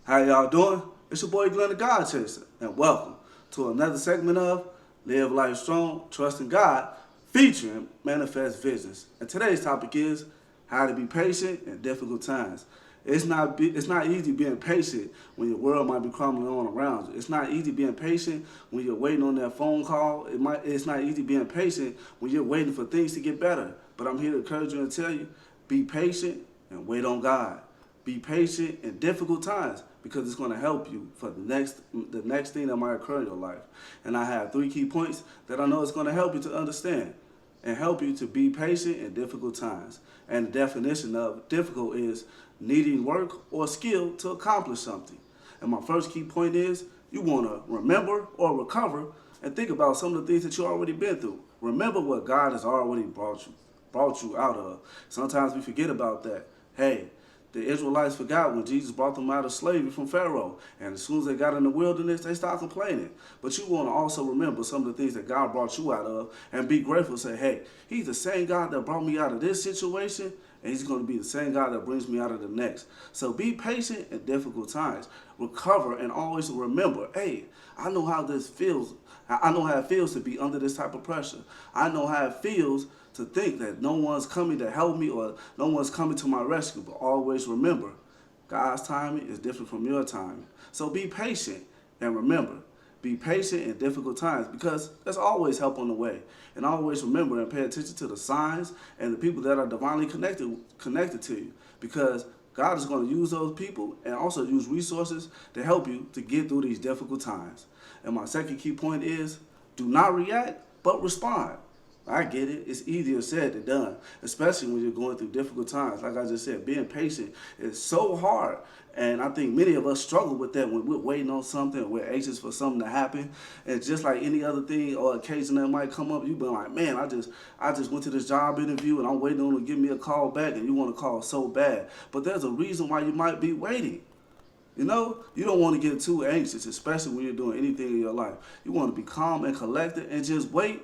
How y'all doing? It's your boy Glenn the God Chaser, and welcome to another segment of Live Life Strong, Trust in God, featuring Manifest Visions. And today's topic is how to be patient in difficult times. It's not easy being patient when your world might be crumbling on around you. It's not easy being patient when you're waiting on that phone call. It's not easy being patient when you're waiting for things to get better. But I'm here to encourage you and tell you, be patient and wait on God. Be patient in difficult times because it's going to help you for the next thing that might occur in your life. And I have 3 key points that I know is going to help you to understand and help you to be patient in difficult times. And the definition of difficult is needing work or skill to accomplish something. And my first key point is you want to remember or recover and think about some of the things that you already been through. Remember what God has already brought you out of. Sometimes we forget about that. Hey, the Israelites forgot when Jesus brought them out of slavery from Pharaoh. And as soon as they got in the wilderness, they started complaining. But you want to also remember some of the things that God brought you out of and be grateful. Say, hey, he's the same God that brought me out of this situation, and he's going to be the same God that brings me out of the next. So be patient in difficult times. Recover and always remember, hey, I know how this feels. I know how it feels to be under this type of pressure. I know how it feels to think that no one's coming to help me or no one's coming to my rescue. But always remember, God's timing is different from your timing. So be patient and remember, be patient in difficult times because there's always help on the way. And always remember and pay attention to the signs and the people that are divinely connected to you because God is going to use those people and also use resources to help you to get through these difficult times. And my second key point is do not react, but respond. I get it. It's easier said than done, especially when you're going through difficult times. Like I just said, being patient is so hard. And I think many of us struggle with that when we're waiting on something, we're anxious for something to happen. And just like any other thing or occasion that might come up, you've been like, man, I just went to this job interview and I'm waiting on them to give me a call back and you want to call so bad. But there's a reason why you might be waiting. You know, you don't want to get too anxious, especially when you're doing anything in your life. You want to be calm and collected and just wait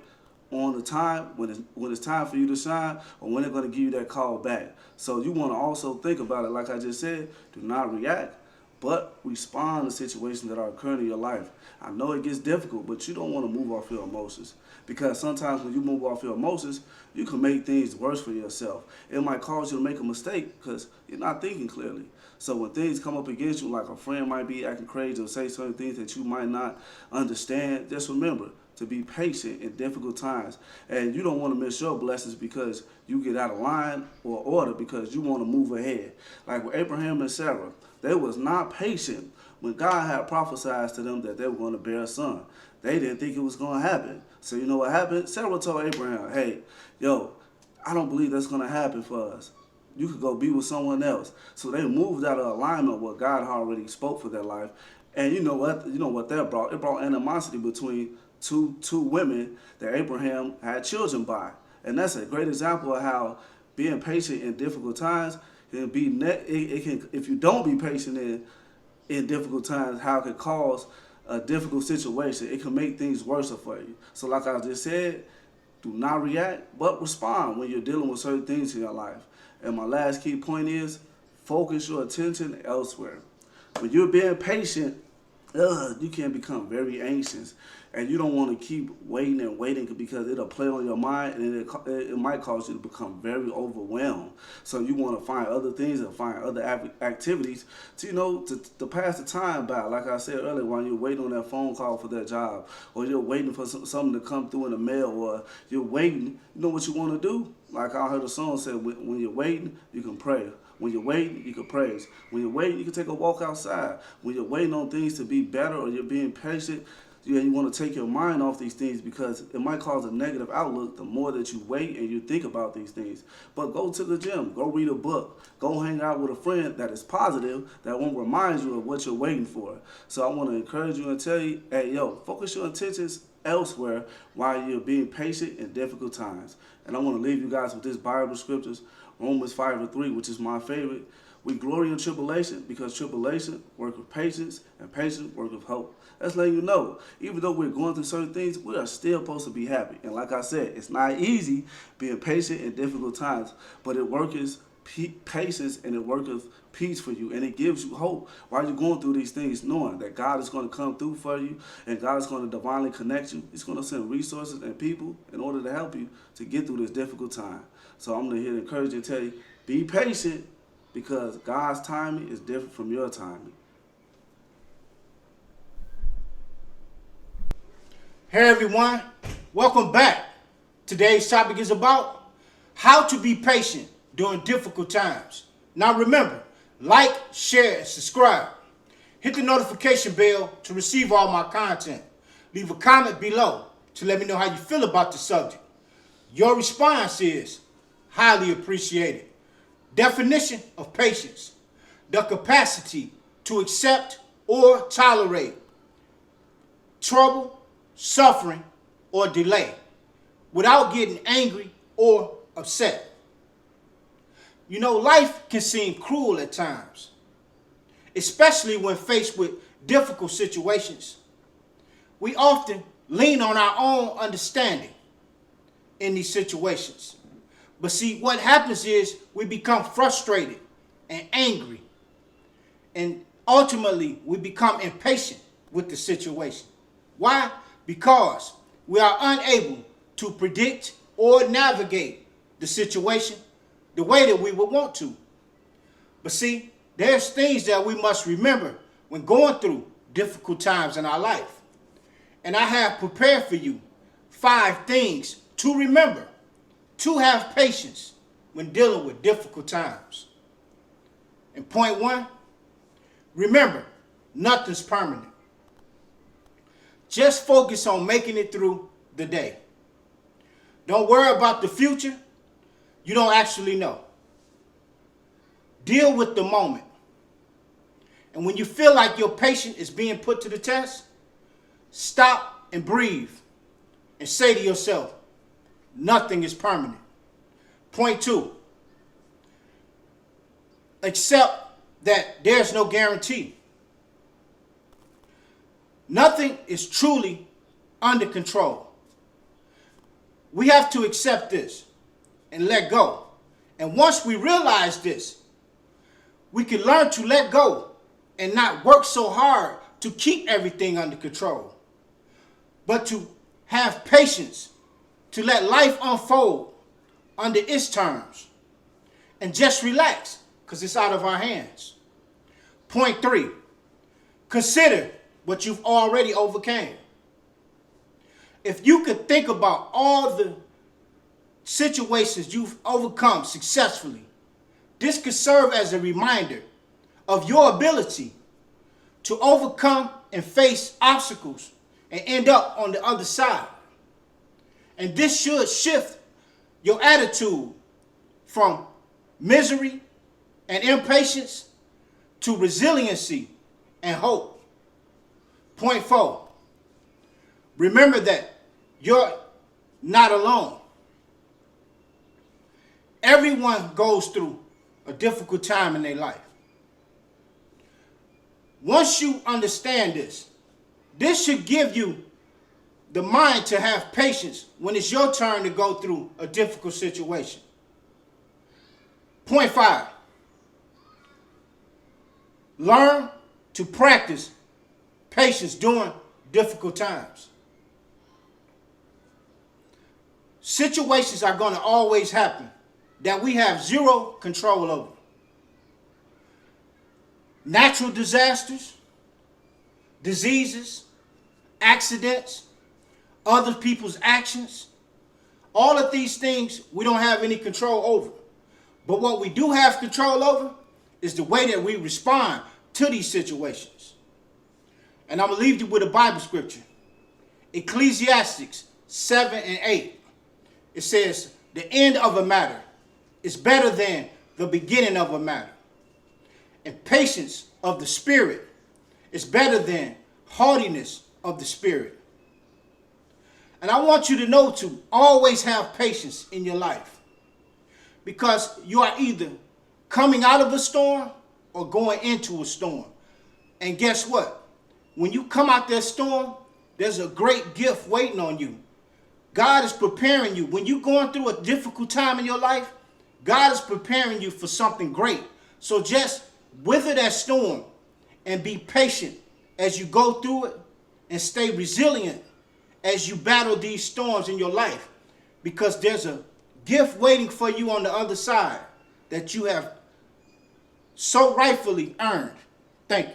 on the time when it's time for you to shine or when they're going to give you that call back. So you want to also think about it, like I just said, do not react, but respond to situations that are occurring in your life. I know it gets difficult, but you don't want to move off your emotions because sometimes when you move off your emotions, you can make things worse for yourself. It might cause you to make a mistake because you're not thinking clearly. So when things come up against you, like a friend might be acting crazy or say certain things that you might not understand, just remember to be patient in difficult times. And you don't want to miss your blessings because you get out of line or order because you want to move ahead. Like with Abraham and Sarah, they was not patient when God had prophesied to them that they were going to bear a son. They didn't think it was going to happen. So you know what happened? Sarah told Abraham, hey, yo, I don't believe that's going to happen for us. You could go be with someone else. So they moved out of alignment with what God already spoke for their life. And you know what that brought? It brought animosity between two women that Abraham had children by. And that's a great example of how being patient in difficult times can be if you don't be patient in difficult times, how it can cause a difficult situation. It can make things worse for you. So like I just said, do not react, but respond when you're dealing with certain things in your life. And my last key point is focus your attention elsewhere. When you're being patient, you can become very anxious and you don't want to keep waiting and waiting because it'll play on your mind and it might cause you to become very overwhelmed. So you want to find other things and find other activities to pass the time by. Like I said earlier, while you're waiting on that phone call for that job or you're waiting for something to come through in the mail or you're waiting, you know what you want to do? Like I heard a song say, when you're waiting, you can pray. When you're waiting, you can praise. When you're waiting, you can take a walk outside. When you're waiting on things to be better or you're being patient, you want to take your mind off these things because it might cause a negative outlook the more that you wait and you think about these things. But go to the gym, go read a book, go hang out with a friend that is positive, that won't remind you of what you're waiting for. So I want to encourage you and tell you, hey, focus your intentions elsewhere while you're being patient in difficult times. And I want to leave you guys with this Bible scriptures, Romans 5:3, which is my favorite. We glory in tribulation because tribulation work with patience and patience work with hope. That's letting you know, even though we're going through certain things, we are still supposed to be happy. And like I said, it's not easy being patient in difficult times, but it works patience and it worketh peace for you, and it gives you hope while you're going through these things, knowing that God is going to come through for you and God is going to divinely connect you. He's going to send resources and people in order to help you to get through this difficult time. So I'm here to encourage you and tell you, be patient, because God's timing is different from your timing. Hey everyone, welcome back. Today's topic is about how to be patient during difficult times. Now remember, like, share, and subscribe. Hit the notification bell to receive all my content. Leave a comment below to let me know how you feel about the subject. Your response is highly appreciated. Definition of patience: the capacity to accept or tolerate trouble, suffering, or delay without getting angry or upset. You know, life can seem cruel at times, especially when faced with difficult situations. We often lean on our own understanding in these situations. But see, what happens is we become frustrated and angry, and ultimately we become impatient with the situation. Why? Because we are unable to predict or navigate the situation the way that we would want to. But see, there's things that we must remember when going through difficult times in our life. And I have prepared for you 5 things to remember to have patience when dealing with difficult times. And point 1, remember, nothing's permanent. Just focus on making it through the day. Don't worry about the future you don't actually know. Deal with the moment. And when you feel like your patience is being put to the test, stop and breathe and say to yourself, nothing is permanent. Point 2, accept that there's no guarantee. Nothing is truly under control. We have to accept this and let go. And once we realize this, we can learn to let go and not work so hard to keep everything under control, but to have patience to let life unfold under its terms and just relax because it's out of our hands. Point 3, consider what you've already overcame. If you could think about all the situations you've overcome successfully, this could serve as a reminder of your ability to overcome and face obstacles and end up on the other side. And this should shift your attitude from misery and impatience to resiliency and hope. Point 4, remember that you're not alone. Everyone goes through a difficult time in their life. Once you understand this, this should give you the mind to have patience when it's your turn to go through a difficult situation. Point 5, learn to practice patience during difficult times. Situations are going to always happen that we have zero control over. Natural disasters, diseases, accidents, other people's actions, all of these things we don't have any control over. But what we do have control over is the way that we respond to these situations. And I'm going to leave you with a Bible scripture. Ecclesiastes 7 and 8. It says, the end of a matter is better than the beginning of a matter. And patience of the spirit is better than haughtiness of the spirit. And I want you to know to always have patience in your life, because you are either coming out of a storm or going into a storm. And guess what? When you come out that storm, there's a great gift waiting on you. God is preparing you. When you're going through a difficult time in your life, God is preparing you for something great. So just weather that storm and be patient as you go through it, and stay resilient as you battle these storms in your life, because there's a gift waiting for you on the other side that you have so rightfully earned. Thank you.